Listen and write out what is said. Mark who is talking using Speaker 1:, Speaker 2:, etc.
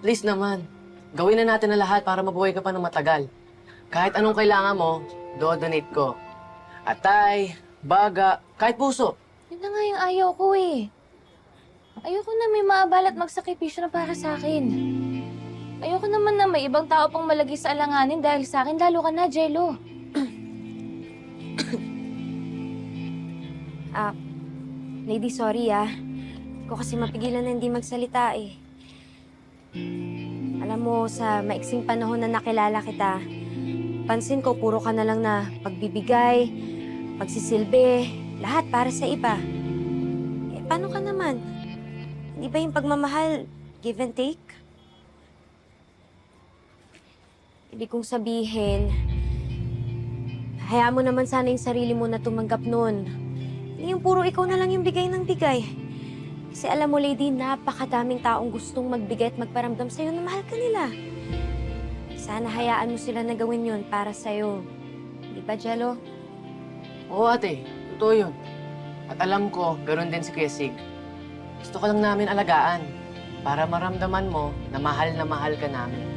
Speaker 1: Please naman, gawin na natin ang lahat para mabuhay ka pa ng matagal. Kahit anong kailangan mo, do-donate ko. Atay, baga, kahit puso.
Speaker 2: Yun na nga yung ayaw ko eh. Ayoko na may maabala at magsakripisyo na para sa akin. Ayoko naman na may ibang tao pang malagay sa alanganin dahil sa akin, lalo ka na, Jello.
Speaker 3: Lady, sorry Hindi ko kasi mapigilan na hindi magsalita eh. Alam mo, sa maiksing panahon na nakilala kita, pansin ko puro ka na lang na pagbibigay, pagsisilbi, lahat para sa iba. Eh, paano ka naman? Hindi ba yung pagmamahal, give and take? Ibig kong sabihin, hayaan mo naman sana yung sarili mo na tumanggap nun. Hindi yung puro ikaw na lang yung bigay ng bigay. Kasi alam mo, lady, napakadaming taong gustong magbigay at magparamdam sa'yo na mahal ka nila. Sana hayaan mo sila na gawin yun para sa'yo. Di ba, Jello?
Speaker 1: Oo ate, totoo yun. At alam ko, ganoon din si Kuya Sig. Gusto ko lang namin alagaan para maramdaman mo na mahal ka namin.